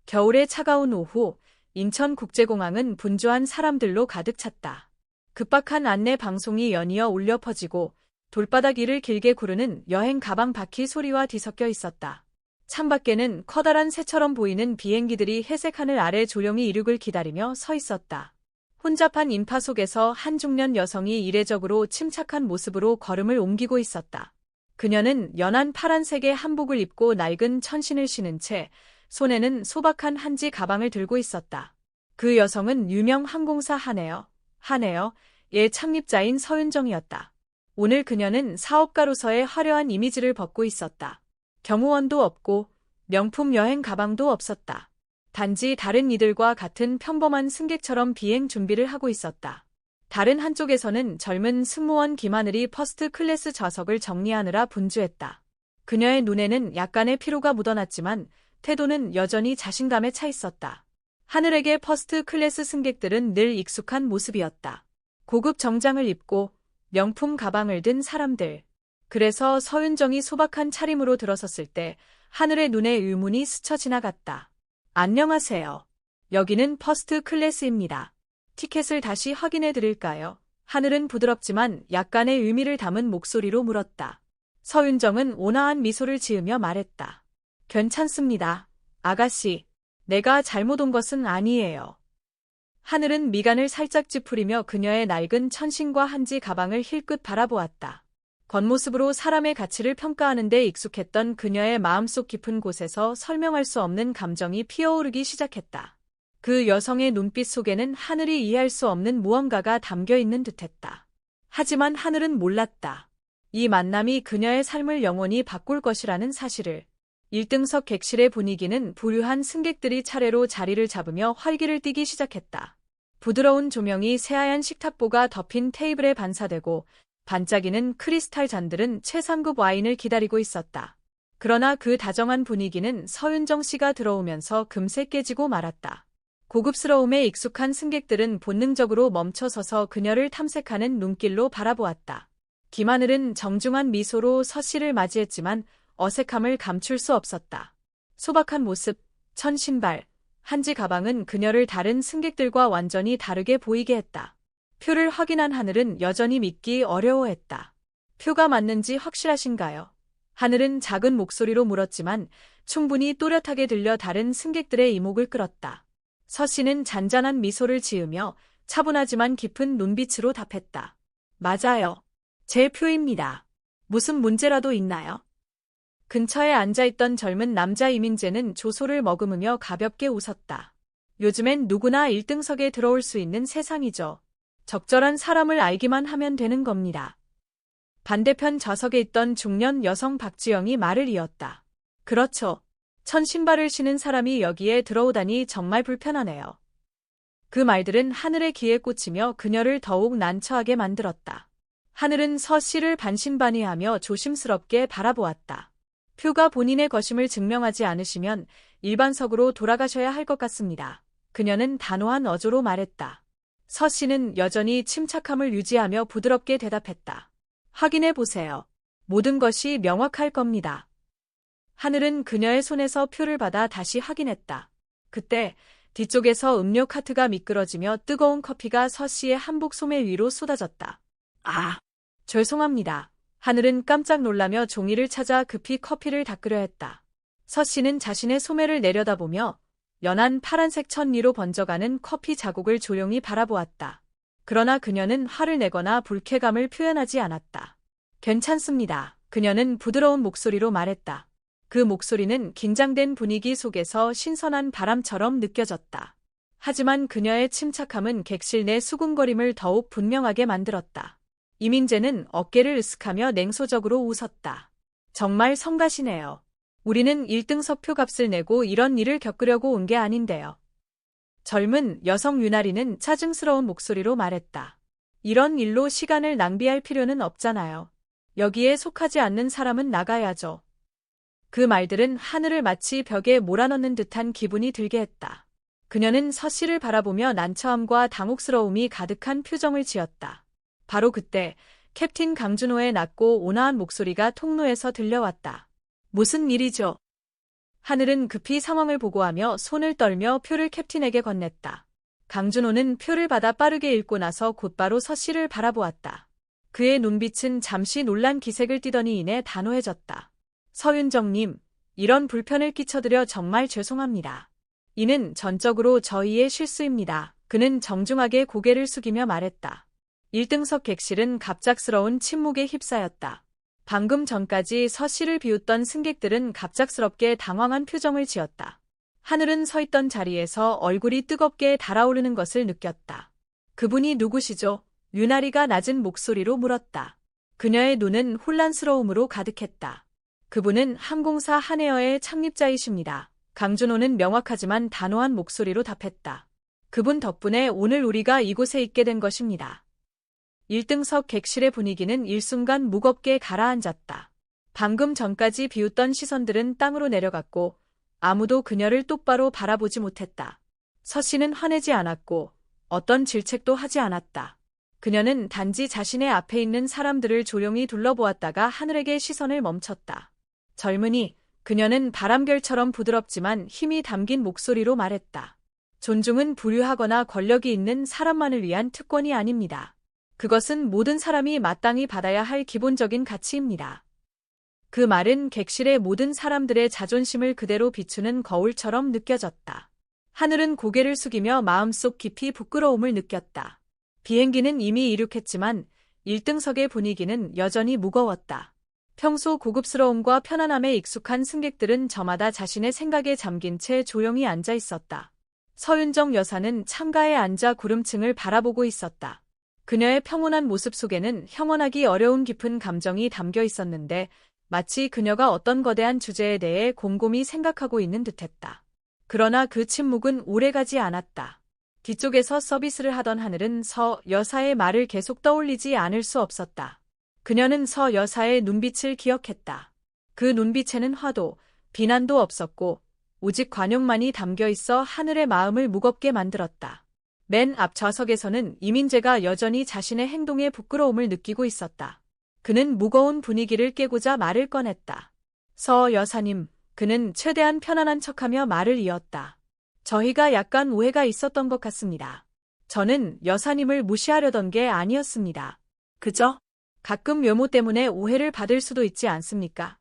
겨울의 차가운 오후, 인천국제공항은 분주한 사람들로 가득 찼다. 급박한 안내 방송이 연이어 울려 퍼지고 돌바닥 위를 길게 구르는 여행 가방 바퀴 소리와 뒤섞여 있었다. 창밖에는 커다란 새처럼 보이는 비행기들이 회색 하늘 아래 조용히 이륙을 기다리며 서 있었다. 혼잡한 인파 속에서 한 중년 여성이 이례적으로 침착한 모습으로 걸음을 옮기고 있었다. 그녀는 연한 파란색의 한복을 입고 낡은 천신을 신은 채 손에는 소박한 한지 가방을 들고 있었다. 그 여성은 유명 항공사 한에어의 창립자인 서윤정이었다. 오늘 그녀는 사업가로서의 화려한 이미지를 벗고 있었다. 경호원도 없고 명품 여행 가방도 없었다. 단지 다른 이들과 같은 평범한 승객처럼 비행 준비를 하고 있었다. 다른 한쪽에서는 젊은 승무원 김하늘이 퍼스트 클래스 좌석을 정리하느라 분주했다. 그녀의 눈에는 약간의 피로가 묻어났지만 태도는 여전히 자신감에 차 있었다. 하늘에게 퍼스트 클래스 승객들은 늘 익숙한 모습이었다. 고급 정장을 입고 명품 가방을 든 사람들. 그래서 서윤정이 소박한 차림으로 들어섰을 때 하늘의 눈에 의문이 스쳐 지나갔다. 안녕하세요. 여기는 퍼스트 클래스입니다. 티켓을 다시 확인해 드릴까요? 하늘은 부드럽지만 약간의 의미를 담은 목소리로 물었다. 서윤정은 온화한 미소를 지으며 말했다. 괜찮습니다. 아가씨, 내가 잘못 온 것은 아니에요. 하늘은 미간을 살짝 찌푸리며 그녀의 낡은 천신과 한지 가방을 힐끗 바라보았다. 겉모습으로 사람의 가치를 평가하는 데 익숙했던 그녀의 마음속 깊은 곳에서 설명할 수 없는 감정이 피어오르기 시작했다. 그 여성의 눈빛 속에는 하늘이 이해할 수 없는 무언가가 담겨 있는 듯했다. 하지만 하늘은 몰랐다. 이 만남이 그녀의 삶을 영원히 바꿀 것이라는 사실을. 1등석 객실의 분위기는 부유한 승객들이 차례로 자리를 잡으며 활기를 띠기 시작했다. 부드러운 조명이 새하얀 식탁보가 덮인 테이블에 반사되고 반짝이는 크리스탈 잔들은 최상급 와인을 기다리고 있었다. 그러나 그 다정한 분위기는 서윤정 씨가 들어오면서 금세 깨지고 말았다. 고급스러움에 익숙한 승객들은 본능적으로 멈춰서서 그녀를 탐색하는 눈길로 바라보았다. 김하늘은 정중한 미소로 서 씨를 맞이했지만 어색함을 감출 수 없었다. 소박한 모습, 천신발, 한지 가방은 그녀를 다른 승객들과 완전히 다르게 보이게 했다. 표를 확인한 하늘은 여전히 믿기 어려워했다. 표가 맞는지 확실하신가요? 하늘은 작은 목소리로 물었지만 충분히 또렷하게 들려 다른 승객들의 이목을 끌었다. 서 씨는 잔잔한 미소를 지으며 차분하지만 깊은 눈빛으로 답했다. 맞아요. 제 표입니다. 무슨 문제라도 있나요? 근처에 앉아있던 젊은 남자 이민재는 조소를 머금으며 가볍게 웃었다. 요즘엔 누구나 1등석에 들어올 수 있는 세상이죠. 적절한 사람을 알기만 하면 되는 겁니다. 반대편 좌석에 있던 중년 여성 박지영이 말을 이었다. 그렇죠. 천신발을 신은 사람이 여기에 들어오다니 정말 불편하네요. 그 말들은 하늘의 귀에 꽂히며 그녀를 더욱 난처하게 만들었다. 하늘은 서 씨를 반신반의하며 조심스럽게 바라보았다. 표가 본인의 것임을 증명하지 않으시면 일반석으로 돌아가셔야 할 것 같습니다. 그녀는 단호한 어조로 말했다. 서 씨는 여전히 침착함을 유지하며 부드럽게 대답했다. 확인해 보세요. 모든 것이 명확할 겁니다. 하늘은 그녀의 손에서 표를 받아 다시 확인했다. 그때 뒤쪽에서 음료 카트가 미끄러지며 뜨거운 커피가 서 씨의 한복 소매 위로 쏟아졌다. 아, 죄송합니다. 하늘은 깜짝 놀라며 종이를 찾아 급히 커피를 닦으려 했다. 서 씨는 자신의 소매를 내려다보며 연한 파란색 천 위로 번져가는 커피 자국을 조용히 바라보았다. 그러나 그녀는 화를 내거나 불쾌감을 표현하지 않았다. 괜찮습니다. 그녀는 부드러운 목소리로 말했다. 그 목소리는 긴장된 분위기 속에서 신선한 바람처럼 느껴졌다. 하지만 그녀의 침착함은 객실 내 수군거림을 더욱 분명하게 만들었다. 이민재는 어깨를 으쓱하며 냉소적으로 웃었다. 정말 성가시네요. 우리는 1등석 표값을 내고 이런 일을 겪으려고 온 게 아닌데요. 젊은 여성 유나리는 짜증스러운 목소리로 말했다. 이런 일로 시간을 낭비할 필요는 없잖아요. 여기에 속하지 않는 사람은 나가야죠. 그 말들은 하늘을 마치 벽에 몰아넣는 듯한 기분이 들게 했다. 그녀는 서 씨를 바라보며 난처함과 당혹스러움이 가득한 표정을 지었다. 바로 그때 캡틴 강준호의 낮고 온화한 목소리가 통로에서 들려왔다. 무슨 일이죠? 하늘은 급히 상황을 보고하며 손을 떨며 표를 캡틴에게 건넸다. 강준호는 표를 받아 빠르게 읽고 나서 곧바로 서씨를 바라보았다. 그의 눈빛은 잠시 놀란 기색을 띠더니 이내 단호해졌다. 서윤정님, 이런 불편을 끼쳐드려 정말 죄송합니다. 이는 전적으로 저희의 실수입니다. 그는 정중하게 고개를 숙이며 말했다. 1등석 객실은 갑작스러운 침묵에 휩싸였다. 방금 전까지 서씨를 비웃던 승객들은 갑작스럽게 당황한 표정을 지었다. 하늘은 서 있던 자리에서 얼굴이 뜨겁게 달아오르는 것을 느꼈다. 그분이 누구시죠? 윤아리가 낮은 목소리로 물었다. 그녀의 눈은 혼란스러움으로 가득했다. 그분은 항공사 한에어의 창립자이십니다. 강준호는 명확하지만 단호한 목소리로 답했다. 그분 덕분에 오늘 우리가 이곳에 있게 된 것입니다. 1등석 객실의 분위기는 일순간 무겁게 가라앉았다. 방금 전까지 비웃던 시선들은 땅으로 내려갔고 아무도 그녀를 똑바로 바라보지 못했다. 서씨는 화내지 않았고 어떤 질책도 하지 않았다. 그녀는 단지 자신의 앞에 있는 사람들을 조용히 둘러보았다가 하늘에게 시선을 멈췄다. 젊은이, 그녀는 바람결처럼 부드럽지만 힘이 담긴 목소리로 말했다. 존중은 부유하거나 권력이 있는 사람만을 위한 특권이 아닙니다. 그것은 모든 사람이 마땅히 받아야 할 기본적인 가치입니다. 그 말은 객실의 모든 사람들의 자존심을 그대로 비추는 거울처럼 느껴졌다. 하늘은 고개를 숙이며 마음속 깊이 부끄러움을 느꼈다. 비행기는 이미 이륙했지만 1등석의 분위기는 여전히 무거웠다. 평소 고급스러움과 편안함에 익숙한 승객들은 저마다 자신의 생각에 잠긴 채 조용히 앉아 있었다. 서윤정 여사는 창가에 앉아 구름층을 바라보고 있었다. 그녀의 평온한 모습 속에는 형언하기 어려운 깊은 감정이 담겨 있었는데 마치 그녀가 어떤 거대한 주제에 대해 곰곰이 생각하고 있는 듯했다. 그러나 그 침묵은 오래가지 않았다. 뒤쪽에서 서비스를 하던 하늘은 서 여사의 말을 계속 떠올리지 않을 수 없었다. 그녀는 서 여사의 눈빛을 기억했다. 그 눈빛에는 화도, 비난도 없었고 오직 관용만이 담겨 있어 하늘의 마음을 무겁게 만들었다. 맨 앞 좌석에서는 이민재가 여전히 자신의 행동에 부끄러움을 느끼고 있었다. 그는 무거운 분위기를 깨고자 말을 꺼냈다. 서 여사님, 그는 최대한 편안한 척하며 말을 이었다. 저희가 약간 오해가 있었던 것 같습니다. 저는 여사님을 무시하려던 게 아니었습니다. 그저 가끔 외모 때문에 오해를 받을 수도 있지 않습니까?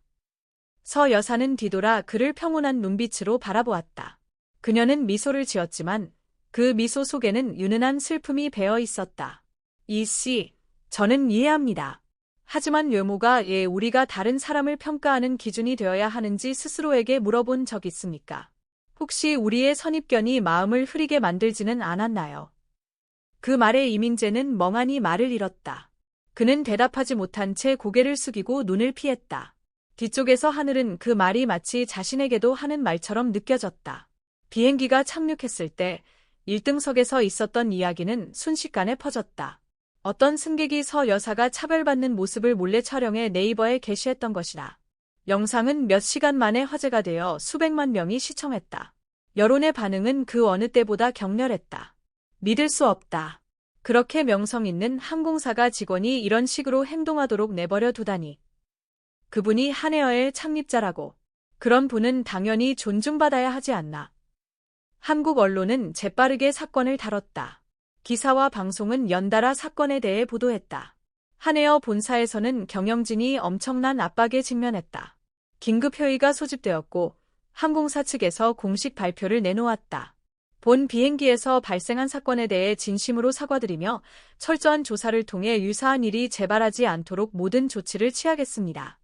서 여사는 뒤돌아 그를 평온한 눈빛으로 바라보았다. 그녀는 미소를 지었지만 그 미소 속에는 유능한 슬픔이 배어 있었다. 이씨, 저는 이해합니다. 하지만 외모가 우리가 다른 사람을 평가하는 기준이 되어야 하는지 스스로에게 물어본 적 있습니까? 혹시 우리의 선입견이 마음을 흐리게 만들지는 않았나요? 그 말에 이민재는 멍하니 말을 잃었다. 그는 대답하지 못한 채 고개를 숙이고 눈을 피했다. 뒤쪽에서 하늘은 그 말이 마치 자신에게도 하는 말처럼 느껴졌다. 비행기가 착륙했을 때 1등석에서 있었던 이야기는 순식간에 퍼졌다. 어떤 승객이 서 여사가 차별받는 모습을 몰래 촬영해 네이버에 게시했던 것이다. 영상은 몇 시간 만에 화제가 되어 수백만 명이 시청했다. 여론의 반응은 그 어느 때보다 격렬했다. 믿을 수 없다. 그렇게 명성 있는 항공사가 직원이 이런 식으로 행동하도록 내버려 두다니. 그분이 한에어의 창립자라고. 그런 분은 당연히 존중받아야 하지 않나. 한국 언론은 재빠르게 사건을 다뤘다. 기사와 방송은 연달아 사건에 대해 보도했다. 한에어 본사에서는 경영진이 엄청난 압박에 직면했다. 긴급회의가 소집되었고 항공사 측에서 공식 발표를 내놓았다. 본 비행기에서 발생한 사건에 대해 진심으로 사과드리며 철저한 조사를 통해 유사한 일이 재발하지 않도록 모든 조치를 취하겠습니다.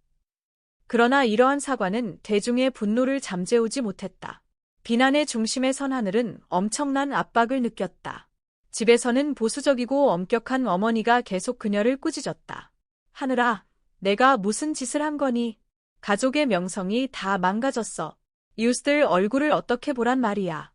그러나 이러한 사과는 대중의 분노를 잠재우지 못했다. 비난의 중심에 선 하늘은 엄청난 압박을 느꼈다. 집에서는 보수적이고 엄격한 어머니가 계속 그녀를 꾸짖었다. 하늘아, 내가 무슨 짓을 한 거니? 가족의 명성이 다 망가졌어. 이웃들 얼굴을 어떻게 보란 말이야.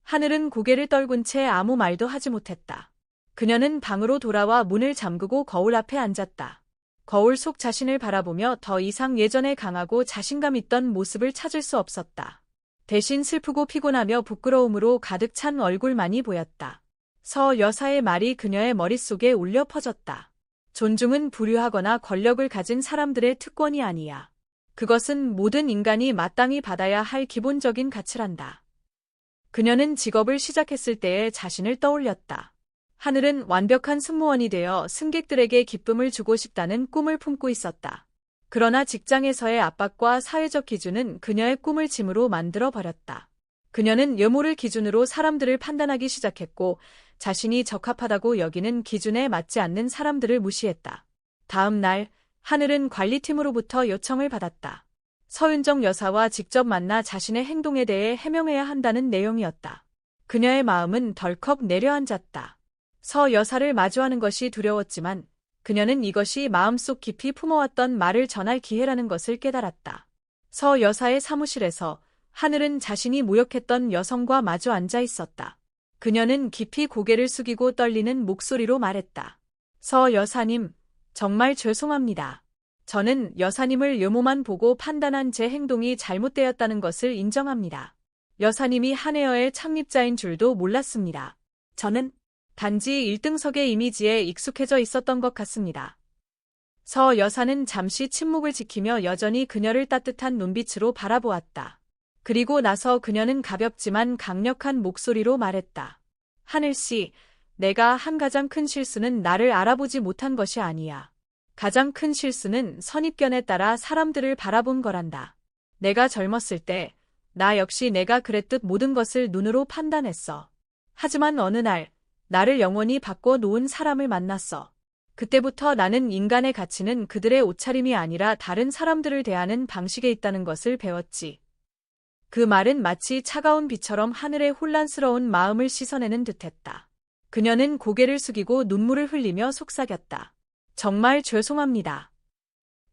하늘은 고개를 떨군 채 아무 말도 하지 못했다. 그녀는 방으로 돌아와 문을 잠그고 거울 앞에 앉았다. 거울 속 자신을 바라보며 더 이상 예전에 강하고 자신감 있던 모습을 찾을 수 없었다. 대신 슬프고 피곤하며 부끄러움으로 가득 찬 얼굴만이 보였다. 서 여사의 말이 그녀의 머릿속에 울려 퍼졌다. 존중은 부유하거나 권력을 가진 사람들의 특권이 아니야. 그것은 모든 인간이 마땅히 받아야 할 기본적인 가치란다. 그녀는 직업을 시작했을 때의 자신을 떠올렸다. 하늘은 완벽한 승무원이 되어 승객들에게 기쁨을 주고 싶다는 꿈을 품고 있었다. 그러나 직장에서의 압박과 사회적 기준은 그녀의 꿈을 짐으로 만들어 버렸다. 그녀는 외모를 기준으로 사람들을 판단하기 시작했고 자신이 적합하다고 여기는 기준에 맞지 않는 사람들을 무시했다. 다음 날, 하늘은 관리팀으로부터 요청을 받았다. 서윤정 여사와 직접 만나 자신의 행동에 대해 해명해야 한다는 내용이었다. 그녀의 마음은 덜컥 내려앉았다. 서 여사를 마주하는 것이 두려웠지만 그녀는 이것이 마음속 깊이 품어왔던 말을 전할 기회라는 것을 깨달았다. 서 여사의 사무실에서 하늘은 자신이 모욕했던 여성과 마주 앉아 있었다. 그녀는 깊이 고개를 숙이고 떨리는 목소리로 말했다. 서 여사님, 정말 죄송합니다. 저는 여사님을 외모만 보고 판단한 제 행동이 잘못되었다는 것을 인정합니다. 여사님이 한에어의 창립자인 줄도 몰랐습니다. 저는 단지 1등석의 이미지에 익숙해져 있었던 것 같습니다. 서 여사는 잠시 침묵을 지키며 여전히 그녀를 따뜻한 눈빛으로 바라보았다. 그리고 나서 그녀는 가볍지만 강력한 목소리로 말했다. 하늘씨, 내가 한 가장 큰 실수는 나를 알아보지 못한 것이 아니야. 가장 큰 실수는 선입견에 따라 사람들을 바라본 거란다. 내가 젊었을 때, 나 역시 내가 그랬듯 모든 것을 눈으로 판단했어. 하지만 어느 날, 나를 영원히 바꿔 놓은 사람을 만났어. 그때부터 나는 인간의 가치는 그들의 옷차림이 아니라 다른 사람들을 대하는 방식에 있다는 것을 배웠지. 그 말은 마치 차가운 비처럼 하늘의 혼란스러운 마음을 씻어내는 듯했다. 그녀는 고개를 숙이고 눈물을 흘리며 속삭였다. 정말 죄송합니다.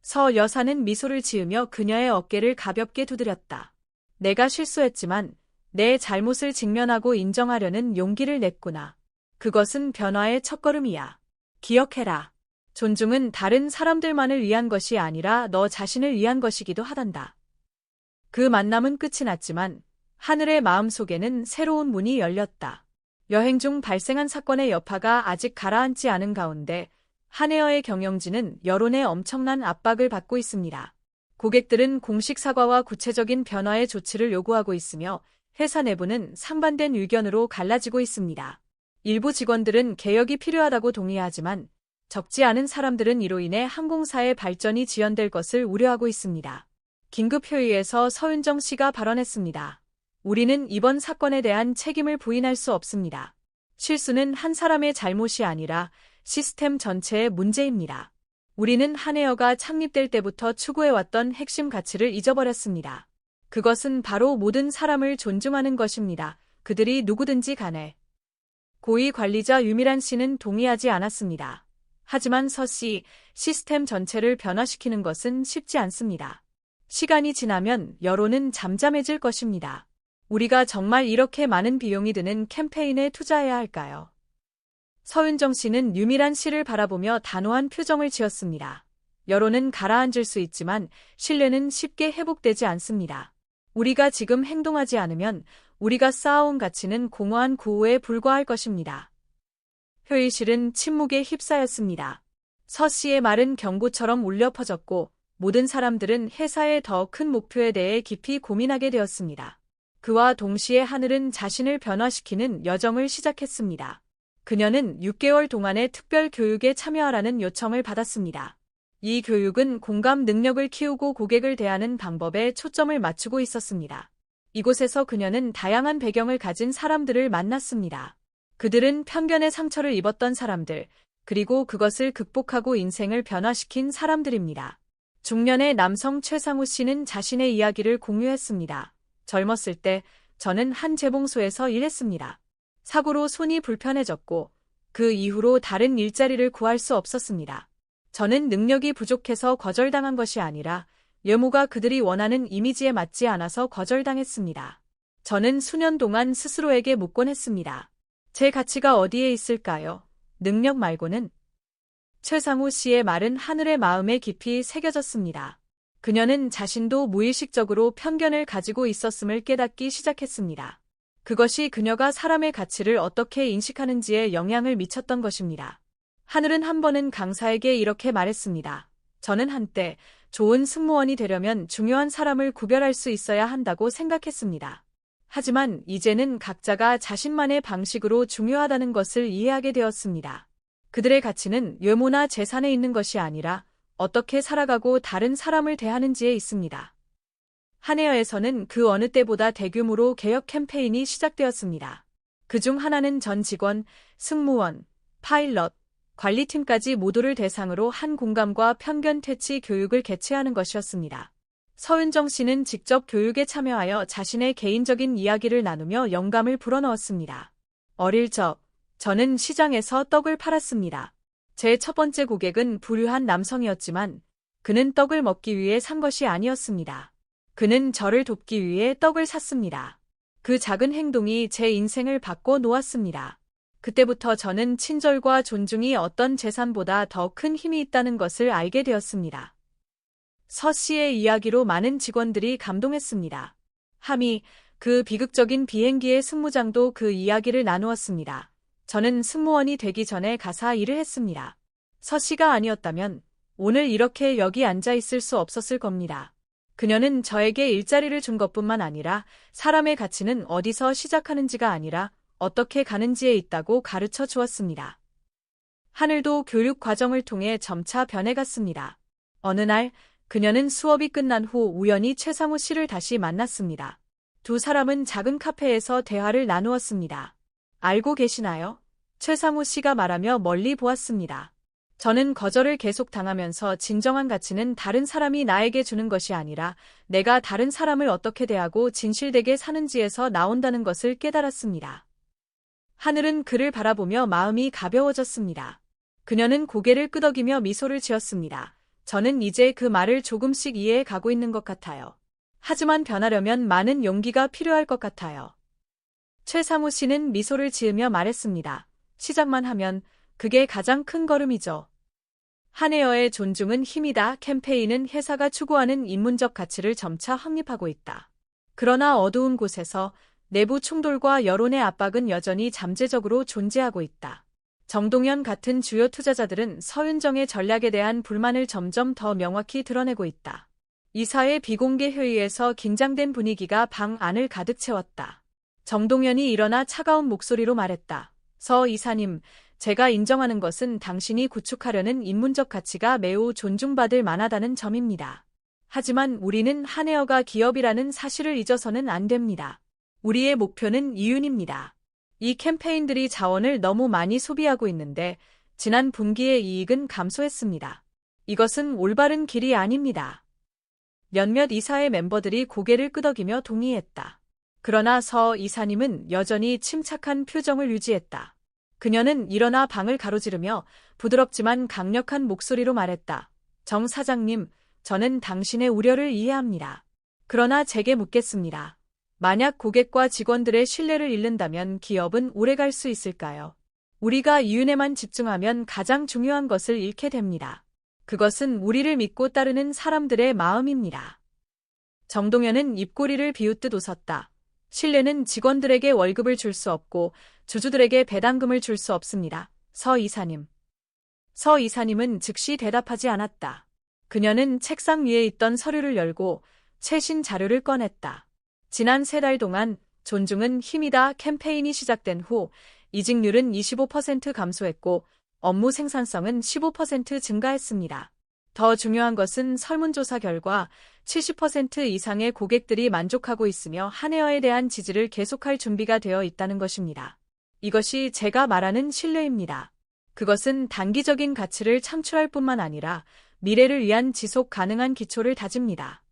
서 여사는 미소를 지으며 그녀의 어깨를 가볍게 두드렸다. 내가 실수했지만 내 잘못을 직면하고 인정하려는 용기를 냈구나. 그것은 변화의 첫걸음이야. 기억해라. 존중은 다른 사람들만을 위한 것이 아니라 너 자신을 위한 것이기도 하단다. 그 만남은 끝이 났지만 하늘의 마음속에는 새로운 문이 열렸다. 여행 중 발생한 사건의 여파가 아직 가라앉지 않은 가운데 한에어의 경영진은 여론의 엄청난 압박을 받고 있습니다. 고객들은 공식 사과와 구체적인 변화의 조치를 요구하고 있으며 회사 내부는 상반된 의견으로 갈라지고 있습니다. 일부 직원들은 개혁이 필요하다고 동의하지만 적지 않은 사람들은 이로 인해 항공사의 발전이 지연될 것을 우려하고 있습니다. 긴급 회의에서 서윤정 씨가 발언했습니다. 우리는 이번 사건에 대한 책임을 부인할 수 없습니다. 실수는 한 사람의 잘못이 아니라 시스템 전체의 문제입니다. 우리는 한에어가 창립될 때부터 추구해왔던 핵심 가치를 잊어버렸습니다. 그것은 바로 모든 사람을 존중하는 것입니다. 그들이 누구든지 간에. 고위 관리자 유미란 씨는 동의하지 않았습니다. 하지만 서 씨, 시스템 전체를 변화시키는 것은 쉽지 않습니다. 시간이 지나면 여론은 잠잠해질 것입니다. 우리가 정말 이렇게 많은 비용이 드는 캠페인에 투자해야 할까요? 서윤정 씨는 유미란 씨를 바라보며 단호한 표정을 지었습니다. 여론은 가라앉을 수 있지만 신뢰는 쉽게 회복되지 않습니다. 우리가 지금 행동하지 않으면 우리가 쌓아온 가치는 공허한 구호에 불과할 것입니다. 회의실은 침묵에 휩싸였습니다. 서 씨의 말은 경고처럼 울려 퍼졌고 모든 사람들은 회사의 더 큰 목표에 대해 깊이 고민하게 되었습니다. 그와 동시에 하늘은 자신을 변화시키는 여정을 시작했습니다. 그녀는 6개월 동안의 특별 교육에 참여하라는 요청을 받았습니다. 이 교육은 공감 능력을 키우고 고객을 대하는 방법에 초점을 맞추고 있었습니다. 이곳에서 그녀는 다양한 배경을 가진 사람들을 만났습니다. 그들은 편견의 상처를 입었던 사람들, 그리고 그것을 극복하고 인생을 변화시킨 사람들입니다. 중년의 남성 최상우 씨는 자신의 이야기를 공유했습니다. 젊었을 때 저는 한 재봉소에서 일했습니다. 사고로 손이 불편해졌고 그 이후로 다른 일자리를 구할 수 없었습니다. 저는 능력이 부족해서 거절당한 것이 아니라 외모가 그들이 원하는 이미지에 맞지 않아서 거절당했습니다. 저는 수년 동안 스스로에게 묻곤 했습니다. 제 가치가 어디에 있을까요? 능력 말고는? 최상우 씨의 말은 하늘의 마음에 깊이 새겨졌습니다. 그녀는 자신도 무의식적으로 편견을 가지고 있었음을 깨닫기 시작했습니다. 그것이 그녀가 사람의 가치를 어떻게 인식하는지에 영향을 미쳤던 것입니다. 하늘은 한 번은 강사에게 이렇게 말했습니다. 저는 한때 좋은 승무원이 되려면 중요한 사람을 구별할 수 있어야 한다고 생각했습니다. 하지만 이제는 각자가 자신만의 방식으로 중요하다는 것을 이해하게 되었습니다. 그들의 가치는 외모나 재산에 있는 것이 아니라 어떻게 살아가고 다른 사람을 대하는지에 있습니다. 한에어에서는 그 어느 때보다 대규모로 개혁 캠페인이 시작되었습니다. 그중 하나는 전 직원, 승무원, 파일럿, 관리팀까지 모두를 대상으로 한 공감과 편견 퇴치 교육을 개최하는 것이었습니다. 서윤정 씨는 직접 교육에 참여하여 자신의 개인적인 이야기를 나누며 영감을 불어넣었습니다. 어릴 적, 저는 시장에서 떡을 팔았습니다. 제 첫 번째 고객은 부유한 남성이었지만 그는 떡을 먹기 위해 산 것이 아니었습니다. 그는 저를 돕기 위해 떡을 샀습니다. 그 작은 행동이 제 인생을 바꿔 놓았습니다. 그때부터 저는 친절과 존중이 어떤 재산보다 더 큰 힘이 있다는 것을 알게 되었습니다. 서 씨의 이야기로 많은 직원들이 감동했습니다. 함이 그 비극적인 비행기의 승무장도 그 이야기를 나누었습니다. 저는 승무원이 되기 전에 가사 일을 했습니다. 서 씨가 아니었다면 오늘 이렇게 여기 앉아 있을 수 없었을 겁니다. 그녀는 저에게 일자리를 준 것뿐만 아니라 사람의 가치는 어디서 시작하는지가 아니라 어떻게 가는지에 있다고 가르쳐 주었습니다. 하늘도 교육 과정을 통해 점차 변해갔습니다. 어느 날 그녀는 수업이 끝난 후 우연히 최상우 씨를 다시 만났습니다. 두 사람은 작은 카페에서 대화를 나누었습니다. 알고 계시나요? 최상우 씨가 말하며 멀리 보았습니다. 저는 거절을 계속 당하면서 진정한 가치는 다른 사람이 나에게 주는 것이 아니라 내가 다른 사람을 어떻게 대하고 진실되게 사는지에서 나온다는 것을 깨달았습니다. 하늘은 그를 바라보며 마음이 가벼워졌습니다. 그녀는 고개를 끄덕이며 미소를 지었습니다. 저는 이제 그 말을 조금씩 이해해 가고 있는 것 같아요. 하지만 변하려면 많은 용기가 필요할 것 같아요. 최상우 씨는 미소를 지으며 말했습니다. 시작만 하면 그게 가장 큰 걸음이죠. 한에어의 존중은 힘이다 캠페인은 회사가 추구하는 인문적 가치를 점차 확립하고 있다. 그러나 어두운 곳에서 내부 충돌과 여론의 압박은 여전히 잠재적으로 존재하고 있다. 정동현 같은 주요 투자자들은 서윤정의 전략에 대한 불만을 점점 더 명확히 드러내고 있다. 이사회 비공개 회의에서 긴장된 분위기가 방 안을 가득 채웠다. 정동현이 일어나 차가운 목소리로 말했다. 서 이사님, 제가 인정하는 것은 당신이 구축하려는 인문적 가치가 매우 존중받을 만하다는 점입니다. 하지만 우리는 한에어가 기업이라는 사실을 잊어서는 안 됩니다. 우리의 목표는 이윤입니다. 이 캠페인들이 자원을 너무 많이 소비하고 있는데 지난 분기의 이익은 감소했습니다. 이것은 올바른 길이 아닙니다. 몇몇 이사의 멤버들이 고개를 끄덕이며 동의했다. 그러나 서 이사님은 여전히 침착한 표정을 유지했다. 그녀는 일어나 방을 가로지르며 부드럽지만 강력한 목소리로 말했다. 정 사장님, 저는 당신의 우려를 이해합니다. 그러나 제게 묻겠습니다. 만약 고객과 직원들의 신뢰를 잃는다면 기업은 오래갈 수 있을까요? 우리가 이윤에만 집중하면 가장 중요한 것을 잃게 됩니다. 그것은 우리를 믿고 따르는 사람들의 마음입니다. 정동현은 입꼬리를 비웃듯 웃었다. 신뢰는 직원들에게 월급을 줄 수 없고 주주들에게 배당금을 줄 수 없습니다. 서 이사님. 서 이사님은 즉시 대답하지 않았다. 그녀는 책상 위에 있던 서류를 열고 최신 자료를 꺼냈다. 지난 3달 동안 존중은 힘이다 캠페인이 시작된 후 이직률은 25% 감소했고 업무 생산성은 15% 증가했습니다. 더 중요한 것은 설문조사 결과 70% 이상의 고객들이 만족하고 있으며 한에어에 대한 지지를 계속할 준비가 되어 있다는 것입니다. 이것이 제가 말하는 신뢰입니다. 그것은 단기적인 가치를 창출할 뿐만 아니라 미래를 위한 지속 가능한 기초를 다집니다.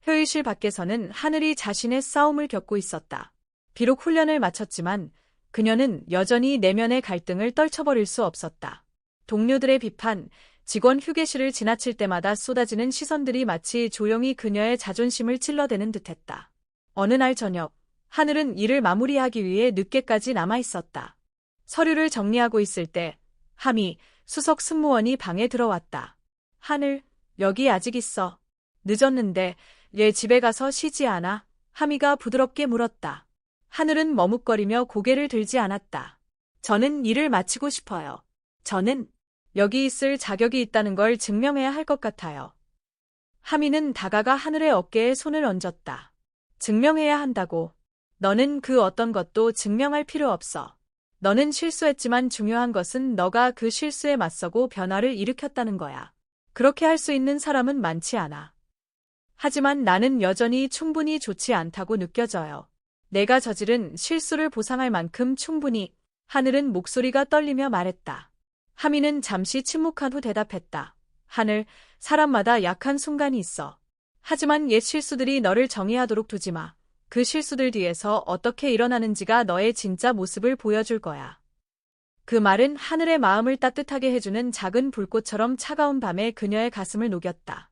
회의실 밖에서는 하늘이 자신의 싸움을 겪고 있었다. 비록 훈련을 마쳤지만 그녀는 여전히 내면의 갈등을 떨쳐버릴 수 없었다. 동료들의 비판, 직원 휴게실을 지나칠 때마다 쏟아지는 시선들이 마치 조용히 그녀의 자존심을 찔러대는 듯했다. 어느 날 저녁, 하늘은 일을 마무리하기 위해 늦게까지 남아 있었다. 서류를 정리하고 있을 때 함이 수석 승무원이 방에 들어왔다. 하늘, 여기 아직 있어. 늦었는데 얘 집에 가서 쉬지 않아? 하미가 부드럽게 물었다. 하늘은 머뭇거리며 고개를 들지 않았다. 저는 일을 마치고 싶어요. 저는 여기 있을 자격이 있다는 걸 증명해야 할 것 같아요. 하미는 다가가 하늘의 어깨에 손을 얹었다. 증명해야 한다고. 너는 그 어떤 것도 증명할 필요 없어. 너는 실수했지만 중요한 것은 너가 그 실수에 맞서고 변화를 일으켰다는 거야. 그렇게 할 수 있는 사람은 많지 않아. 하지만 나는 여전히 충분히 좋지 않다고 느껴져요. 내가 저지른 실수를 보상할 만큼 충분히. 하늘은 목소리가 떨리며 말했다. 하미는 잠시 침묵한 후 대답했다. 하늘, 사람마다 약한 순간이 있어. 하지만 옛 실수들이 너를 정의하도록 두지 마. 그 실수들 뒤에서 어떻게 일어나는지가 너의 진짜 모습을 보여줄 거야. 그 말은 하늘의 마음을 따뜻하게 해주는 작은 불꽃처럼 차가운 밤에 그녀의 가슴을 녹였다.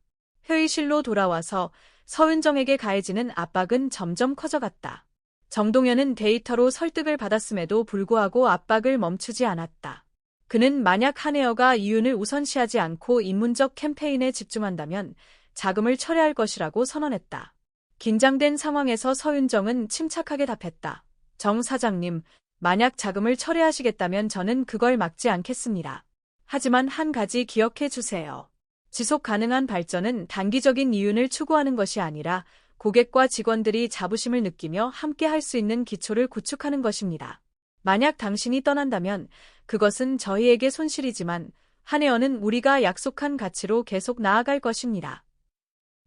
회의실로 돌아와서 서윤정에게 가해지는 압박은 점점 커져갔다. 정동현은 데이터로 설득을 받았음에도 불구하고 압박을 멈추지 않았다. 그는 만약 한혜어가 이윤을 우선시하지 않고 인문적 캠페인에 집중한다면 자금을 철회할 것이라고 선언했다. 긴장된 상황에서 서윤정은 침착하게 답했다. 정 사장님, 만약 자금을 철회하시겠다면 저는 그걸 막지 않겠습니다. 하지만 한 가지 기억해 주세요. 지속 가능한 발전은 단기적인 이윤을 추구하는 것이 아니라 고객과 직원들이 자부심을 느끼며 함께 할 수 있는 기초를 구축하는 것입니다. 만약 당신이 떠난다면 그것은 저희에게 손실이지만 한혜어는 우리가 약속한 가치로 계속 나아갈 것입니다.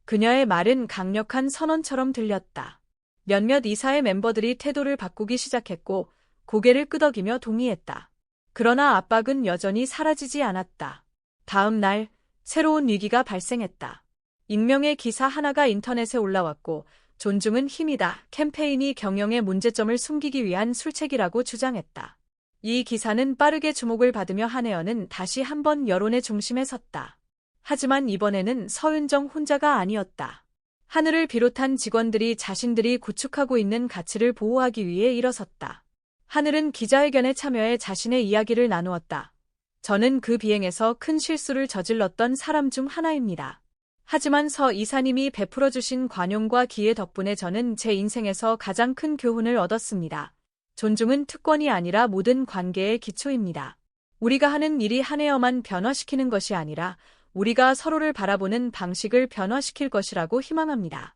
그녀의 말은 강력한 선언처럼 들렸다. 몇몇 이사의 멤버들이 태도를 바꾸기 시작했고 고개를 끄덕이며 동의했다. 그러나 압박은 여전히 사라지지 않았다. 다음 날 새로운 위기가 발생했다. 익명의 기사 하나가 인터넷에 올라왔고 존중은 힘이다. 캠페인이 경영의 문제점을 숨기기 위한 술책이라고 주장했다. 이 기사는 빠르게 주목을 받으며 한혜어는 다시 한번 여론의 중심에 섰다. 하지만 이번에는 서윤정 혼자가 아니었다. 하늘을 비롯한 직원들이 자신들이 구축하고 있는 가치를 보호하기 위해 일어섰다. 하늘은 기자회견에 참여해 자신의 이야기를 나누었다. 저는 그 비행에서 큰 실수를 저질렀던 사람 중 하나입니다. 하지만 서 이사님이 베풀어 주신 관용과 기회 덕분에 저는 제 인생에서 가장 큰 교훈을 얻었습니다. 존중은 특권이 아니라 모든 관계의 기초입니다. 우리가 하는 일이 한혜어만 변화시키는 것이 아니라 우리가 서로를 바라보는 방식을 변화시킬 것이라고 희망합니다.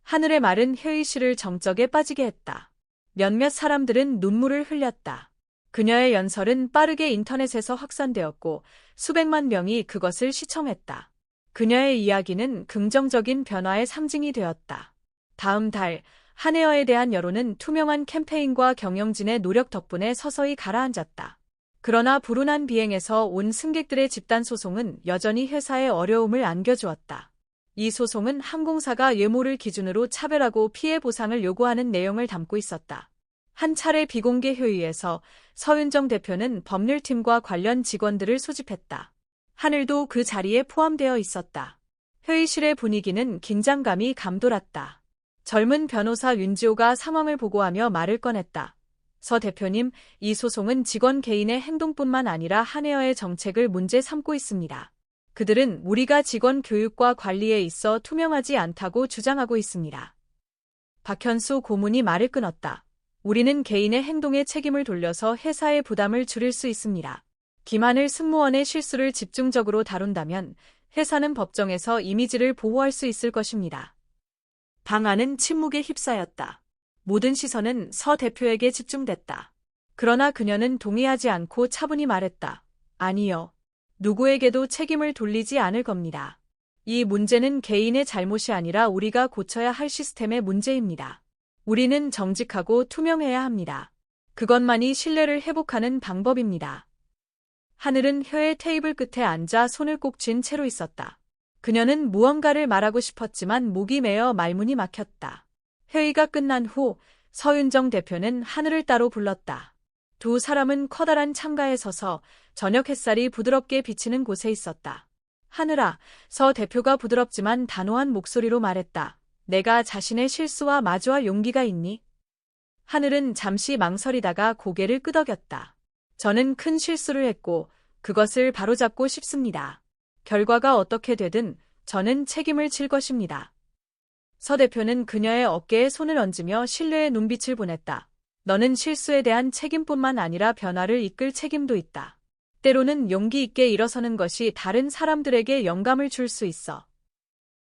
하늘의 말은 회의실을 정적에 빠지게 했다. 몇몇 사람들은 눈물을 흘렸다. 그녀의 연설은 빠르게 인터넷에서 확산되었고 수백만 명이 그것을 시청했다. 그녀의 이야기는 긍정적인 변화의 상징이 되었다. 다음 달 한혜어에 대한 여론은 투명한 캠페인과 경영진의 노력 덕분에 서서히 가라앉았다. 그러나 불운한 비행에서 온 승객들의 집단 소송은 여전히 회사에 어려움을 안겨주었다. 이 소송은 항공사가 예모를 기준으로 차별하고 피해 보상을 요구하는 내용을 담고 있었다. 한 차례 비공개 회의에서 서윤정 대표는 법률팀과 관련 직원들을 소집했다. 하늘도 그 자리에 포함되어 있었다. 회의실의 분위기는 긴장감이 감돌았다. 젊은 변호사 윤지호가 상황을 보고하며 말을 꺼냈다. 서 대표님, 이 소송은 직원 개인의 행동뿐만 아니라 한혜어의 정책을 문제 삼고 있습니다. 그들은 우리가 직원 교육과 관리에 있어 투명하지 않다고 주장하고 있습니다. 박현수 고문이 말을 끊었다. 우리는 개인의 행동에 책임을 돌려서 회사의 부담을 줄일 수 있습니다. 김하늘 승무원의 실수를 집중적으로 다룬다면 회사는 법정에서 이미지를 보호할 수 있을 것입니다. 방안은 침묵에 휩싸였다. 모든 시선은 서 대표에게 집중됐다. 그러나 그녀는 동의하지 않고 차분히 말했다. 아니요. 누구에게도 책임을 돌리지 않을 겁니다. 이 문제는 개인의 잘못이 아니라 우리가 고쳐야 할 시스템의 문제입니다. 우리는 정직하고 투명해야 합니다. 그것만이 신뢰를 회복하는 방법입니다. 하늘은 혀의 테이블 끝에 앉아 손을 꼭 쥔 채로 있었다. 그녀는 무언가를 말하고 싶었지만 목이 메어 말문이 막혔다. 회의가 끝난 후 서윤정 대표는 하늘을 따로 불렀다. 두 사람은 커다란 창가에 서서 저녁 햇살이 부드럽게 비치는 곳에 있었다. 하늘아, 서 대표가 부드럽지만 단호한 목소리로 말했다. 내가 자신의 실수와 마주할 용기가 있니? 하늘은 잠시 망설이다가 고개를 끄덕였다. 저는 큰 실수를 했고 그것을 바로잡고 싶습니다. 결과가 어떻게 되든 저는 책임을 질 것입니다. 서 대표는 그녀의 어깨에 손을 얹으며 신뢰의 눈빛을 보냈다. 너는 실수에 대한 책임뿐만 아니라 변화를 이끌 책임도 있다. 때로는 용기 있게 일어서는 것이 다른 사람들에게 영감을 줄 수 있어.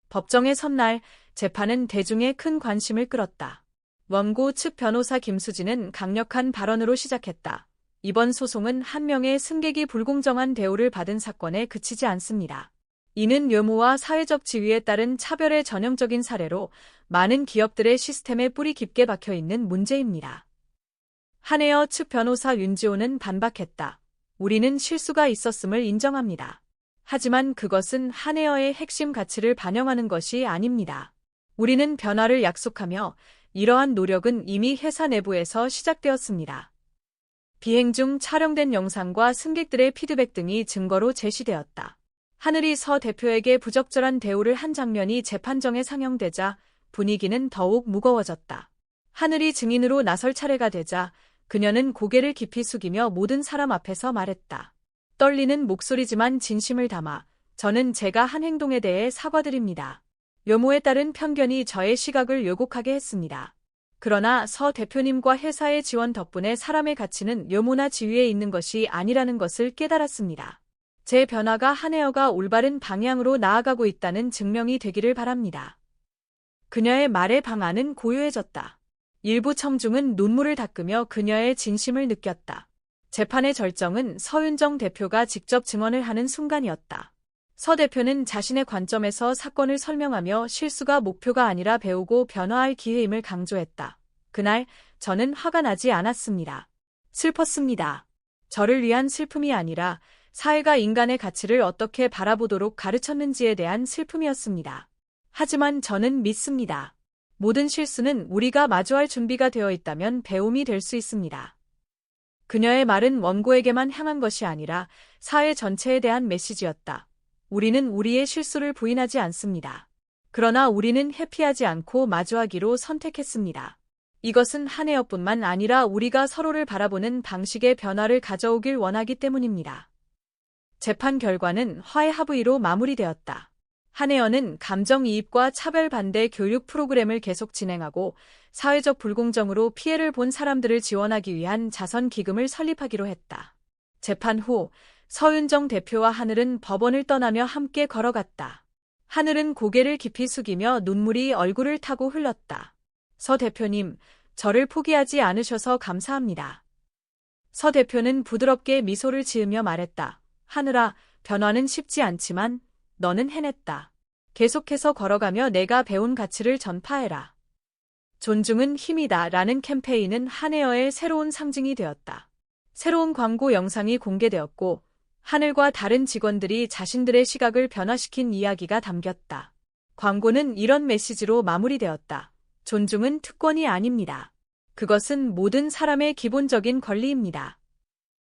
법정에 선 날 재판은 대중의 큰 관심을 끌었다. 원고 측 변호사 김수진은 강력한 발언으로 시작했다. 이번 소송은 한 명의 승객이 불공정한 대우를 받은 사건에 그치지 않습니다. 이는 묘모와 사회적 지위에 따른 차별의 전형적인 사례로 많은 기업들의 시스템에 뿌리 깊게 박혀 있는 문제입니다. 한혜어 측 변호사 윤지호는 반박했다. 우리는 실수가 있었음을 인정합니다. 하지만 그것은 한혜어의 핵심 가치를 반영하는 것이 아닙니다. 우리는 변화를 약속하며 이러한 노력은 이미 회사 내부에서 시작되었습니다. 비행 중 촬영된 영상과 승객들의 피드백 등이 증거로 제시되었다. 하늘이 서 대표에게 부적절한 대우를 한 장면이 재판정에 상영되자 분위기는 더욱 무거워졌다. 하늘이 증인으로 나설 차례가 되자 그녀는 고개를 깊이 숙이며 모든 사람 앞에서 말했다. 떨리는 목소리지만 진심을 담아 저는 제가 한 행동에 대해 사과드립니다. 묘모에 따른 편견이 저의 시각을 왜곡하게 했습니다. 그러나 서 대표님과 회사의 지원 덕분에 사람의 가치는 묘모나 지위에 있는 것이 아니라는 것을 깨달았습니다. 제 변화가 한혜어가 올바른 방향으로 나아가고 있다는 증명이 되기를 바랍니다. 그녀의 말의 방안은 고요해졌다. 일부 청중은 눈물을 닦으며 그녀의 진심을 느꼈다. 재판의 절정은 서윤정 대표가 직접 증언을 하는 순간이었다. 서 대표는 자신의 관점에서 사건을 설명하며 실수가 목표가 아니라 배우고 변화할 기회임을 강조했다. 그날 저는 화가 나지 않았습니다. 슬펐습니다. 저를 위한 슬픔이 아니라 사회가 인간의 가치를 어떻게 바라보도록 가르쳤는지에 대한 슬픔이었습니다. 하지만 저는 믿습니다. 모든 실수는 우리가 마주할 준비가 되어 있다면 배움이 될 수 있습니다. 그녀의 말은 원고에게만 향한 것이 아니라 사회 전체에 대한 메시지였다. 우리는 우리의 실수를 부인하지 않습니다. 그러나 우리는 회피하지 않고 마주하기로 선택했습니다. 이것은 한혜어뿐만 아니라 우리가 서로를 바라보는 방식의 변화를 가져오길 원하기 때문입니다. 재판 결과는 화해합의로 마무리되었다. 한혜어는 감정이입과 차별 반대 교육 프로그램을 계속 진행하고 사회적 불공정으로 피해를 본 사람들을 지원하기 위한 자선 기금을 설립하기로 했다. 재판 후 서윤정 대표와 하늘은 법원을 떠나며 함께 걸어갔다. 하늘은 고개를 깊이 숙이며 눈물이 얼굴을 타고 흘렀다. 서 대표님, 저를 포기하지 않으셔서 감사합니다. 서 대표는 부드럽게 미소를 지으며 말했다. 하늘아, 변화는 쉽지 않지만 너는 해냈다. 계속해서 걸어가며 내가 배운 가치를 전파해라. 존중은 힘이다 라는 캠페인은 한혜어의 새로운 상징이 되었다. 새로운 광고 영상이 공개되었고 하늘과 다른 직원들이 자신들의 시각을 변화시킨 이야기가 담겼다. 광고는 이런 메시지로 마무리되었다. 존중은 특권이 아닙니다. 그것은 모든 사람의 기본적인 권리입니다.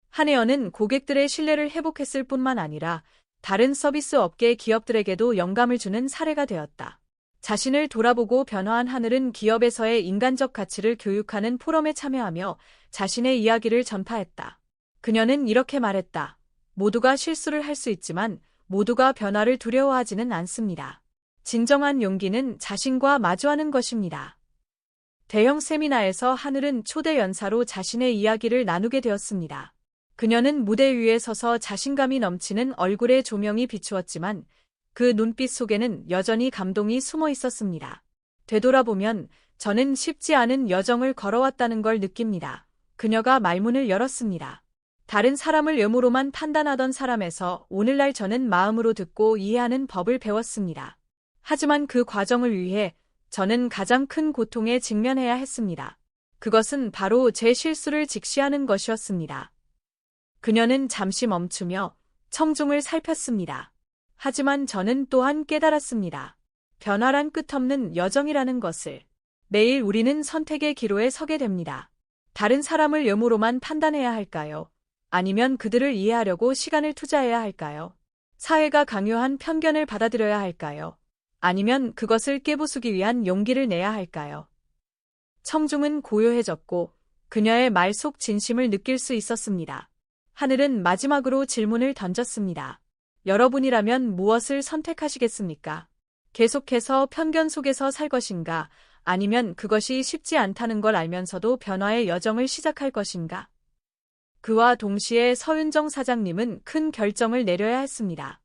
한혜어는 고객들의 신뢰를 회복했을 뿐만 아니라 다른 서비스 업계 기업들에게도 영감을 주는 사례가 되었다. 자신을 돌아보고 변화한 하늘은 기업에서의 인간적 가치를 교육하는 포럼에 참여하며 자신의 이야기를 전파했다. 그녀는 이렇게 말했다. 모두가 실수를 할 수 있지만 모두가 변화를 두려워하지는 않습니다. 진정한 용기는 자신과 마주하는 것입니다. 대형 세미나에서 하늘은 초대 연사로 자신의 이야기를 나누게 되었습니다. 그녀는 무대 위에 서서 자신감이 넘치는 얼굴에 조명이 비추었지만 그 눈빛 속에는 여전히 감동이 숨어 있었습니다. 되돌아보면 저는 쉽지 않은 여정을 걸어왔다는 걸 느낍니다. 그녀가 말문을 열었습니다. 다른 사람을 외모로만 판단하던 사람에서 오늘날 저는 마음으로 듣고 이해하는 법을 배웠습니다. 하지만 그 과정을 위해 저는 가장 큰 고통에 직면해야 했습니다. 그것은 바로 제 실수를 직시하는 것이었습니다. 그녀는 잠시 멈추며 청중을 살폈습니다. 하지만 저는 또한 깨달았습니다. 변화란 끝없는 여정이라는 것을. 매일 우리는 선택의 기로에 서게 됩니다. 다른 사람을 외모로만 판단해야 할까요? 아니면 그들을 이해하려고 시간을 투자해야 할까요? 사회가 강요한 편견을 받아들여야 할까요? 아니면 그것을 깨부수기 위한 용기를 내야 할까요? 청중은 고요해졌고 그녀의 말 속 진심을 느낄 수 있었습니다. 하늘은 마지막으로 질문을 던졌습니다. 여러분이라면 무엇을 선택하시겠습니까? 계속해서 편견 속에서 살 것인가? 아니면 그것이 쉽지 않다는 걸 알면서도 변화의 여정을 시작할 것인가? 그와 동시에 서윤정 사장님은 큰 결정을 내려야 했습니다.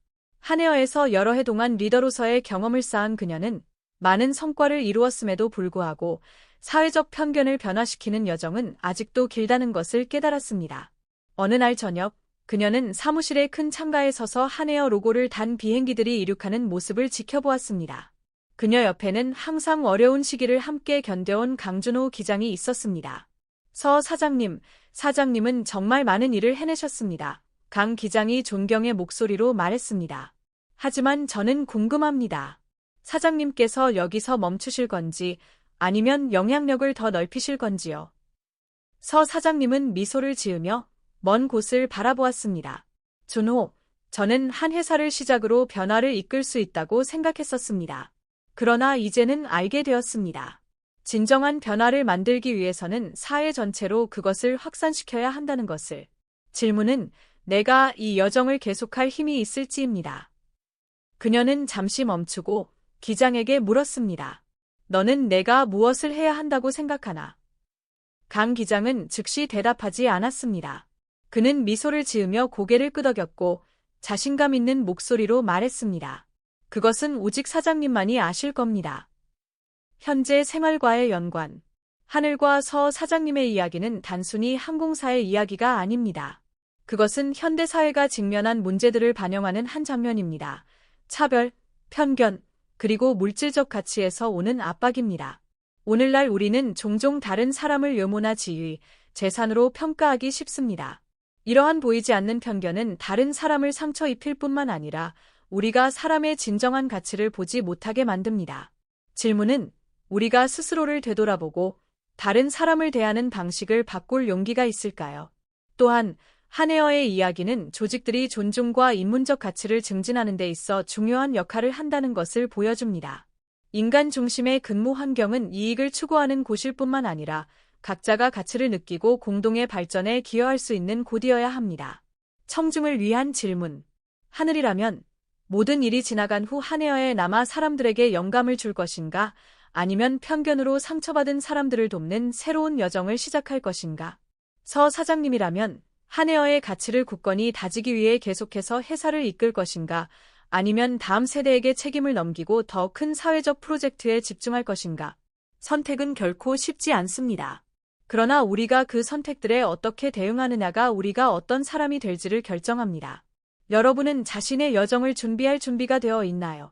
한에어에서 여러 해 동안 리더로서의 경험을 쌓은 그녀는 많은 성과를 이루었음에도 불구하고 사회적 편견을 변화시키는 여정은 아직도 길다는 것을 깨달았습니다. 어느 날 저녁, 그녀는 사무실의 큰 창가에 서서 한에어 로고를 단 비행기들이 이륙하는 모습을 지켜보았습니다. 그녀 옆에는 항상 어려운 시기를 함께 견뎌온 강준호 기장이 있었습니다. 서 사장님, 사장님은 정말 많은 일을 해내셨습니다. 강 기장이 존경의 목소리로 말했습니다. 하지만 저는 궁금합니다. 사장님께서 여기서 멈추실 건지 아니면 영향력을 더 넓히실 건지요. 서 사장님은 미소를 지으며 먼 곳을 바라보았습니다. 준호, 저는 한 회사를 시작으로 변화를 이끌 수 있다고 생각했었습니다. 그러나 이제는 알게 되었습니다. 진정한 변화를 만들기 위해서는 사회 전체로 그것을 확산시켜야 한다는 것을. 질문은 내가 이 여정을 계속할 힘이 있을지입니다. 그녀는 잠시 멈추고 기장에게 물었습니다. 너는 내가 무엇을 해야 한다고 생각하나? 강 기장은 즉시 대답하지 않았습니다. 그는 미소를 지으며 고개를 끄덕였고 자신감 있는 목소리로 말했습니다. 그것은 오직 사장님만이 아실 겁니다. 현재 생활과의 연관. 하늘과 서 사장님의 이야기는 단순히 항공사의 이야기가 아닙니다. 그것은 현대사회가 직면한 문제들을 반영하는 한 장면입니다. 차별, 편견, 그리고 물질적 가치에서 오는 압박입니다. 오늘날 우리는 종종 다른 사람을 외모나 지위, 재산으로 평가하기 쉽습니다. 이러한 보이지 않는 편견은 다른 사람을 상처 입힐 뿐만 아니라 우리가 사람의 진정한 가치를 보지 못하게 만듭니다. 질문은 우리가 스스로를 되돌아보고 다른 사람을 대하는 방식을 바꿀 용기가 있을까요? 또한 한에어의 이야기는 조직들이 존중과 인문적 가치를 증진하는 데 있어 중요한 역할을 한다는 것을 보여줍니다. 인간 중심의 근무 환경은 이익을 추구하는 곳일 뿐만 아니라 각자가 가치를 느끼고 공동의 발전에 기여할 수 있는 곳이어야 합니다. 청중을 위한 질문. 하늘이라면 모든 일이 지나간 후 한에어에 남아 사람들에게 영감을 줄 것인가? 아니면 편견으로 상처받은 사람들을 돕는 새로운 여정을 시작할 것인가? 서 사장님이라면 한에어의 가치를 굳건히 다지기 위해 계속해서 회사를 이끌 것인가? 아니면 다음 세대에게 책임을 넘기고 더 큰 사회적 프로젝트에 집중할 것인가? 선택은 결코 쉽지 않습니다. 그러나 우리가 그 선택들에 어떻게 대응하느냐가 우리가 어떤 사람이 될지를 결정합니다. 여러분은 자신의 여정을 준비할 준비가 되어 있나요?